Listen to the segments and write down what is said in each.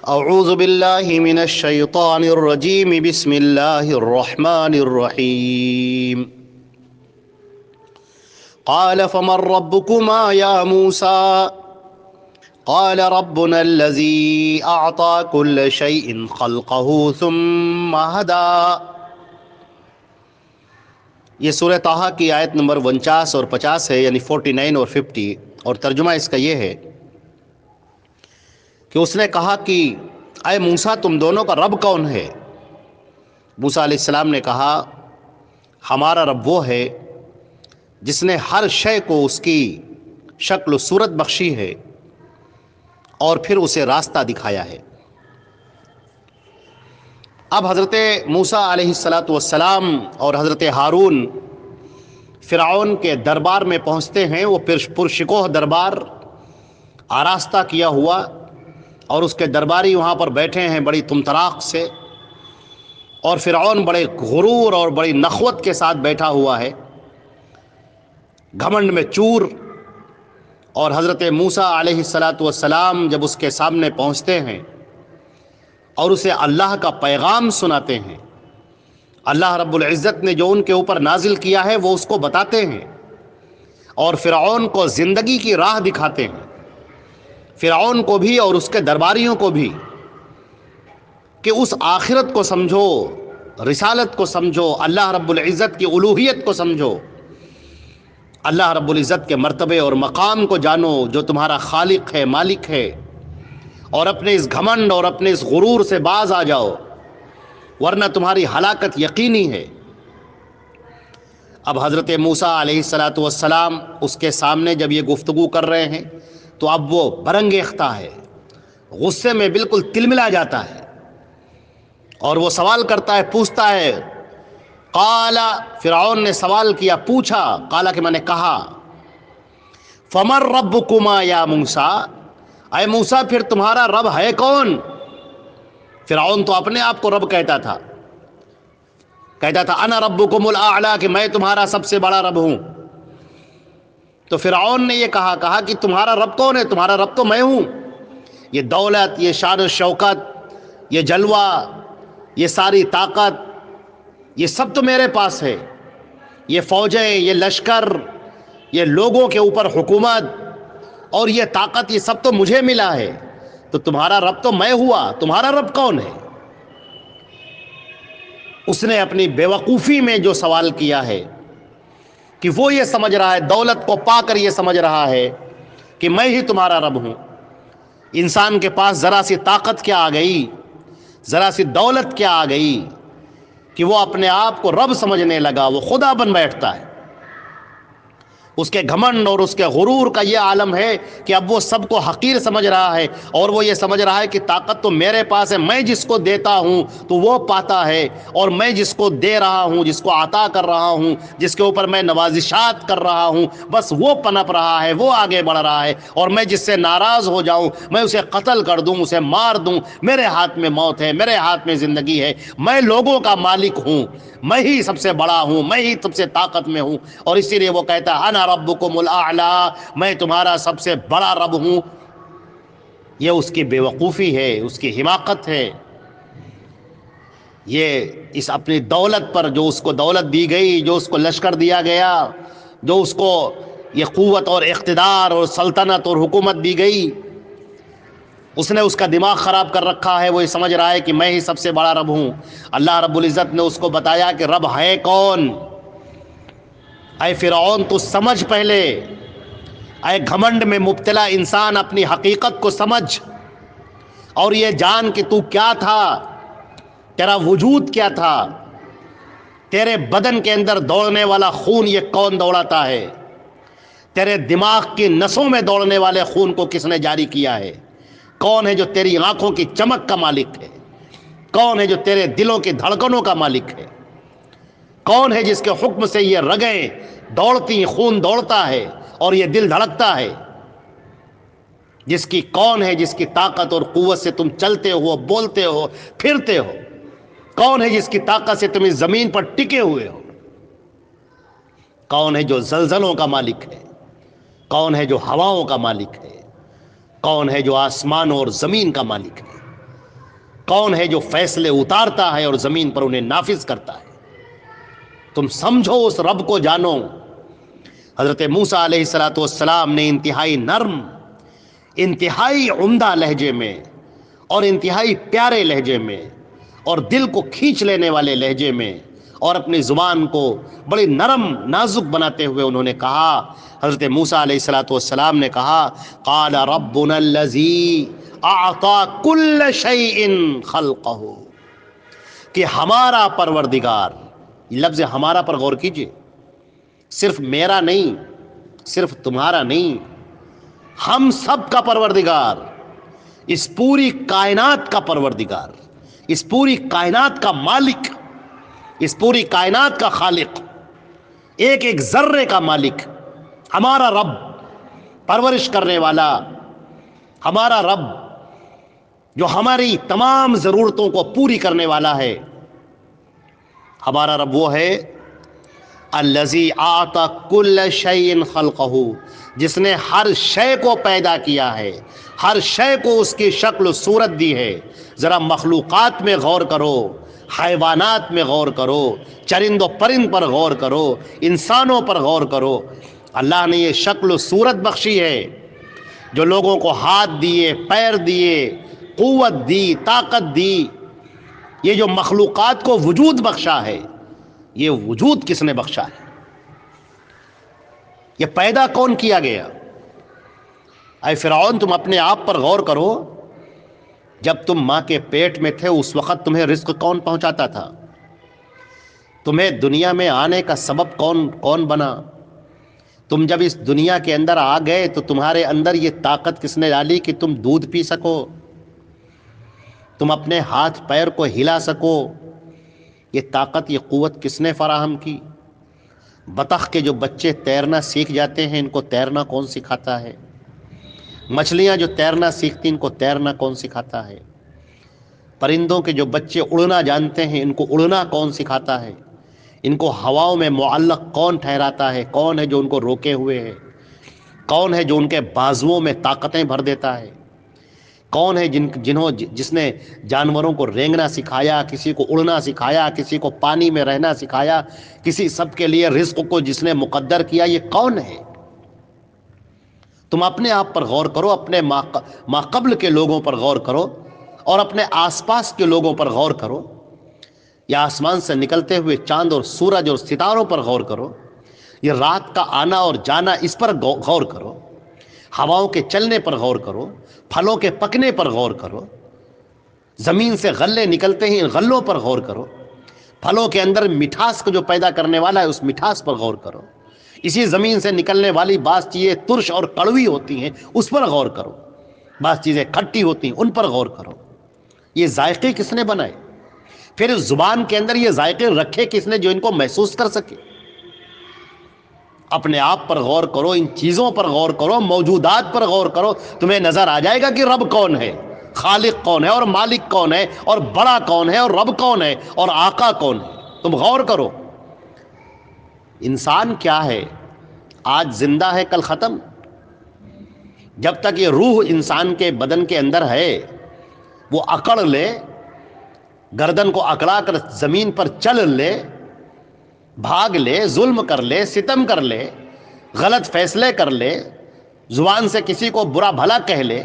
اعوذ باللہ من الشیطان الرجیم بسم اللہ الرحمن الرحیم قال فمن ربكما یا موسیٰ قال ربنا الذي اعطى كل شيء خلقه ثم هدى۔ یہ سورہ طٰہٰ کی آیت نمبر 49 اور 50 ہے، یعنی 49 اور 50، اور ترجمہ اس کا یہ ہے کہ اس نے کہا کہ اے موسیٰ تم دونوں کا رب کون ہے؟ موسیٰ علیہ السلام نے کہا ہمارا رب وہ ہے جس نے ہر شے کو اس کی شکل و صورت بخشی ہے اور پھر اسے راستہ دکھایا ہے۔ اب حضرت موسیٰ علیہ السلام اور حضرت ہارون فرعون کے دربار میں پہنچتے ہیں۔ وہ پرشکوہ دربار آراستہ کیا ہوا، اور اس کے درباری وہاں پر بیٹھے ہیں بڑی طمطراق سے، اور فرعون بڑے غرور اور بڑی نخوت کے ساتھ بیٹھا ہوا ہے، گھمنڈ میں چور۔ اور حضرت موسیٰ علیہ السلام جب اس کے سامنے پہنچتے ہیں اور اسے اللہ کا پیغام سناتے ہیں، اللہ رب العزت نے جو ان کے اوپر نازل کیا ہے وہ اس کو بتاتے ہیں، اور فرعون کو زندگی کی راہ دکھاتے ہیں، فرعون کو بھی اور اس کے درباریوں کو بھی، کہ اس آخرت کو سمجھو، رسالت کو سمجھو، اللہ رب العزت کی الوہیت کو سمجھو، اللہ رب العزت کے مرتبے اور مقام کو جانو جو تمہارا خالق ہے، مالک ہے، اور اپنے اس گھمنڈ اور اپنے اس غرور سے باز آ جاؤ، ورنہ تمہاری ہلاکت یقینی ہے۔ اب حضرت موسیٰ علیہ السلام اس کے سامنے جب یہ گفتگو کر رہے ہیں تو اب وہ برنگیختہ ہے، غصے میں بالکل تلملا جاتا ہے، اور وہ سوال کرتا ہے، پوچھتا ہے۔ قال، فرعون نے سوال کیا، پوچھا، قال کہ میں نے کہا، فمن ربکما یا موسیٰ، اے موسیٰ پھر تمہارا رب ہے کون؟ فرعون تو اپنے آپ کو رب کہتا تھا انا ربکم الاعلی، کہ میں تمہارا سب سے بڑا رب ہوں۔ تو فرعون نے یہ کہا کہ تمہارا رب کون ہے؟ تمہارا رب تو میں ہوں۔ یہ دولت، یہ شان و شوکت، یہ جلوہ، یہ ساری طاقت، یہ سب تو میرے پاس ہے، یہ فوجیں، یہ لشکر، یہ لوگوں کے اوپر حکومت اور یہ طاقت، یہ سب تو مجھے ملا ہے، تو تمہارا رب تو میں ہوا، تمہارا رب کون ہے؟ اس نے اپنی بیوقوفی میں جو سوال کیا ہے کہ وہ یہ سمجھ رہا ہے، دولت کو پا کر یہ سمجھ رہا ہے کہ میں ہی تمہارا رب ہوں۔ انسان کے پاس ذرا سی طاقت کیا آ گئی، ذرا سی دولت کیا آ گئی کہ وہ اپنے آپ کو رب سمجھنے لگا، وہ خدا بن بیٹھتا ہے۔ اس کے گھمنڈ اور اس کے غرور کا یہ عالم ہے کہ اب وہ سب کو حقیر سمجھ رہا ہے، اور وہ یہ سمجھ رہا ہے کہ طاقت تو میرے پاس ہے، میں جس کو دیتا ہوں تو وہ پاتا ہے، اور میں جس کو دے رہا ہوں، جس کو عطا کر رہا ہوں، جس کے اوپر میں نوازشات کر رہا ہوں، بس وہ پنپ رہا ہے، وہ آگے بڑھ رہا ہے، اور میں جس سے ناراض ہو جاؤں میں اسے قتل کر دوں، اسے مار دوں، میرے ہاتھ میں موت ہے، میرے ہاتھ میں زندگی ہے، میں لوگوں کا مالک ہوں، میں ہی سب سے بڑا ہوں، میں ہی سب سے طاقت میں ہوں، اور اسی لیے وہ کہتا ہے انا ربکم الاعلی، میں تمہارا سب سے بڑا رب ہوں۔ یہ اس کی بیوقوفی ہے، اس کی حماقت ہے، یہ اس اپنی دولت پر، جو اس کو دولت دی گئی، جو اس کو لشکر دیا گیا، جو اس کو یہ قوت اور اقتدار اور سلطنت اور حکومت دی گئی، اس نے اس کا دماغ خراب کر رکھا ہے۔ وہ یہ سمجھ رہا ہے کہ میں ہی سب سے بڑا رب ہوں۔ اللہ رب العزت نے اس کو بتایا کہ رب ہے کون۔ اے فرعون تو سمجھ پہلے، اے گھمنڈ میں مبتلا انسان اپنی حقیقت کو سمجھ، اور یہ جان کہ تو کیا تھا، تیرا وجود کیا تھا، تیرے بدن کے اندر دوڑنے والا خون یہ کون دوڑاتا ہے، تیرے دماغ کی نسوں میں دوڑنے والے خون کو کس نے جاری کیا ہے، کون ہے جو تیری آنکھوں کی چمک کا مالک ہے، کون ہے جو تیرے دلوں کی دھڑکنوں کا مالک ہے، کون ہے جس کے حکم سے یہ رگیں دوڑتی، خون دوڑتا ہے اور یہ دل دھڑکتا ہے، جس کی کون ہے، جس کی طاقت اور قوت سے تم چلتے ہو، بولتے ہو، پھرتے ہو، کون ہے جس کی طاقت سے تم اس زمین پر ٹکے ہوئے ہو، کون ہے جو زلزلوں کا مالک ہے، کون ہے جو ہواؤں کا مالک ہے، کون ہے جو آسمان اور زمین کا مالک ہے۔ کون ہے جو فیصلے اتارتا ہے اور زمین پر انہیں نافذ کرتا ہے؟ تم سمجھو اس رب کو، جانو۔ حضرت موسیٰ علیہ الصلوۃ والسلام نے انتہائی نرم، انتہائی عمدہ لہجے میں اور انتہائی پیارے لہجے میں اور دل کو کھینچ لینے والے لہجے میں اور اپنی زبان کو بڑی نرم نازک بناتے ہوئے انہوں نے کہا، حضرت موسیٰ علیہ الصلوۃ والسلام نے کہا، قال ربنا الذی اعطى کل شیء خلقہ، کہ ہمارا پروردگار، لفظ ہمارا پر غور کیجئے، صرف میرا نہیں، صرف تمہارا نہیں، ہم سب کا پروردگار، اس پوری کائنات کا پروردگار، اس پوری کائنات کا مالک، اس پوری کائنات کا خالق، ایک ایک ذرے کا مالک، ہمارا رب، پرورش کرنے والا ہمارا رب، جو ہماری تمام ضرورتوں کو پوری کرنے والا ہے۔ ہمارا رب وہ ہے الذی اعطى کل شیء خلقہ، جس نے ہر شے کو پیدا کیا ہے، ہر شے کو اس کی شکل و صورت دی ہے۔ ذرا مخلوقات میں غور کرو، حیوانات میں غور کرو، چرند و پرند پر غور کرو، انسانوں پر غور کرو۔ اللہ نے یہ شکل و صورت بخشی ہے، جو لوگوں کو ہاتھ دیے، پیر دیے، قوت دی، طاقت دی، یہ جو مخلوقات کو وجود بخشا ہے، یہ وجود کس نے بخشا ہے؟ یہ پیدا کون کیا گیا؟ اے فرعون، تم اپنے آپ پر غور کرو، جب تم ماں کے پیٹ میں تھے اس وقت تمہیں رزق کون پہنچاتا تھا؟ تمہیں دنیا میں آنے کا سبب کون بنا؟ تم جب اس دنیا کے اندر آ گئے تو تمہارے اندر یہ طاقت کس نے ڈالی کہ تم دودھ پی سکو، تم اپنے ہاتھ پیر کو ہلا سکو؟ یہ طاقت، یہ قوت کس نے فراہم کی؟ بطخ کے جو بچے تیرنا سیکھ جاتے ہیں، ان کو تیرنا کون سکھاتا ہے؟ مچھلیاں جو تیرنا سیکھتی ہیں، ان کو تیرنا کون سکھاتا ہے؟ پرندوں کے جو بچے اڑنا جانتے ہیں، ان کو اڑنا کون سکھاتا ہے؟ ان کو ہواؤں میں معلق کون ٹھہراتا ہے؟ کون ہے جو ان کو روکے ہوئے ہے؟ کون ہے جو ان کے بازوؤں میں طاقتیں بھر دیتا ہے؟ کون ہے جس نے جانوروں کو رینگنا سکھایا، کسی کو اڑنا سکھایا، کسی کو پانی میں رہنا سکھایا، کسی سب کے لیے رزق کو جس نے مقدر کیا؟ یہ کون ہے؟ تم اپنے آپ پر غور کرو، اپنے ما قبل کے لوگوں پر غور کرو اور اپنے آس پاس کے لوگوں پر غور کرو، یا آسمان سے نکلتے ہوئے چاند اور سورج اور ستاروں پر غور کرو، یہ رات کا آنا اور جانا اس پر غور کرو، ہواؤں کے چلنے پر غور کرو، پھلوں کے پکنے پر غور کرو، زمین سے غلے نکلتے ہیں ان غلوں پر غور کرو، پھلوں کے اندر مٹھاس کو جو پیدا کرنے والا ہے اس مٹھاس پر غور کرو، اسی زمین سے نکلنے والی بعض چیزیں ترش اور کڑوی ہوتی ہیں اس پر غور کرو، بعض چیزیں کھٹی ہوتی ہیں ان پر غور کرو۔ یہ ذائقے کس نے بنائے؟ پھر اس زبان کے اندر یہ ذائقے رکھے کس نے جو ان کو محسوس کر سکے؟ اپنے آپ پر غور کرو، ان چیزوں پر غور کرو، موجودات پر غور کرو، تمہیں نظر آ جائے گا کہ رب کون ہے، خالق کون ہے اور مالک کون ہے اور بڑا کون ہے اور رب کون ہے اور آقا کون ہے۔ تم غور کرو، انسان کیا ہے؟ آج زندہ ہے، کل ختم۔ جب تک یہ روح انسان کے بدن کے اندر ہے، وہ اکڑ لے، گردن کو اکڑا کر زمین پر چل لے، بھاگ لے، ظلم کر لے، ستم کر لے، غلط فیصلے کر لے، زبان سے کسی کو برا بھلا کہہ لے،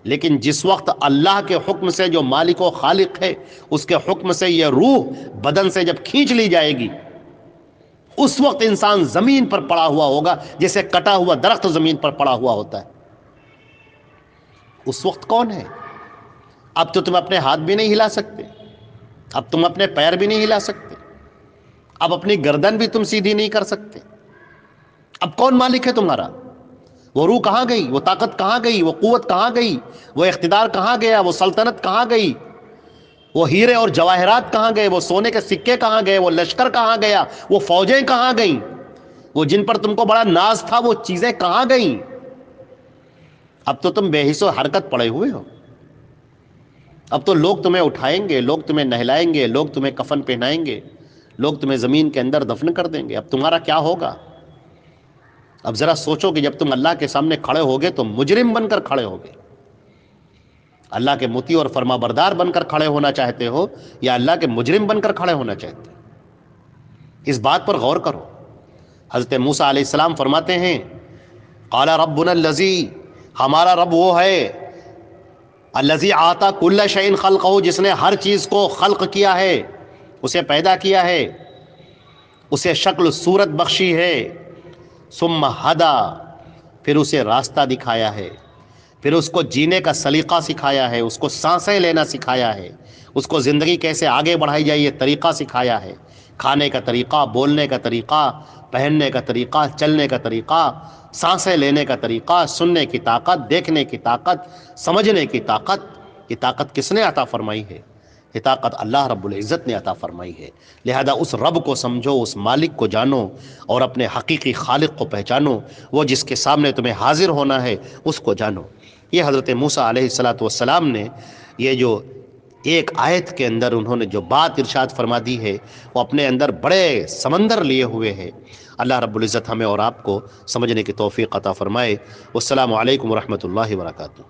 لیکن جس وقت اللہ کے حکم سے، جو مالک و خالق ہے اس کے حکم سے یہ روح بدن سے جب کھینچ لی جائے گی، اس وقت انسان زمین پر پڑا ہوا ہوگا جیسے کٹا ہوا درخت زمین پر پڑا ہوا ہوتا ہے۔ اس وقت کون ہے؟ اب تو تم اپنے ہاتھ بھی نہیں ہلا سکتے، اب تم اپنے پیر بھی نہیں ہلا سکتے، اب اپنی گردن بھی تم سیدھی نہیں کر سکتے۔ اب کون مالک ہے تمہارا؟ وہ روح کہاں گئی؟ وہ طاقت کہاں گئی؟ وہ قوت کہاں گئی؟ وہ اقتدار کہاں گیا؟ وہ سلطنت کہاں گئی؟ وہ ہیرے اور جواہرات کہاں گئے؟ وہ سونے کے سکے کہاں گئے؟ وہ لشکر کہاں گیا؟ وہ فوجیں کہاں گئیں؟ وہ جن پر تم کو بڑا ناز تھا وہ چیزیں کہاں گئیں؟ اب تو تم بے حس و حرکت پڑے ہوئے ہو۔ اب تو لوگ تمہیں اٹھائیں گے، لوگ تمہیں نہلائیں گے، لوگ تمہیں کفن پہنائیں گے، لوگ تمہیں زمین کے اندر دفن کر دیں گے۔ اب تمہارا کیا ہوگا؟ اب ذرا سوچو کہ جب تم اللہ کے سامنے کھڑے ہوگے تو مجرم بن کر کھڑے ہوگے۔ اللہ کے مطیع اور فرما بردار بن کر کھڑے ہونا چاہتے ہو یا اللہ کے مجرم بن کر کھڑے ہونا چاہتے ہو؟ اس بات پر غور کرو۔ حضرت موسیٰ علیہ السلام فرماتے ہیں قال ربنا الذی، ہمارا رب وہ ہے الذی آتا کل شیء خلقہ، جس نے ہر چیز کو خلق کیا ہے، اسے پیدا کیا ہے، اسے شکل صورت بخشی ہے، ثم ہدا، پھر اسے راستہ دکھایا ہے، پھر اس کو جینے کا سلیقہ سکھایا ہے، اس کو سانسیں لینا سکھایا ہے، اس کو زندگی کیسے آگے بڑھائی جائے یہ طریقہ سکھایا ہے، کھانے کا طریقہ، بولنے کا طریقہ، پہننے کا طریقہ، چلنے کا طریقہ، سانسیں لینے کا طریقہ، سننے کی طاقت، دیکھنے کی طاقت، سمجھنے کی طاقت۔ یہ طاقت کس نے عطا فرمائی ہے؟ یہ طاقت اللہ رب العزت نے عطا فرمائی ہے۔ لہذا اس رب کو سمجھو، اس مالک کو جانو اور اپنے حقیقی خالق کو پہچانو، وہ جس کے سامنے تمہیں حاضر ہونا ہے اس کو جانو۔ یہ حضرت موسیٰ علیہ السلام نے یہ جو ایک آیت کے اندر انہوں نے جو بات ارشاد فرما دی ہے، وہ اپنے اندر بڑے سمندر لیے ہوئے ہیں۔ اللہ رب العزت ہمیں اور آپ کو سمجھنے کی توفیق عطا فرمائے۔ والسلام علیکم ورحمۃ اللہ وبرکاتہ۔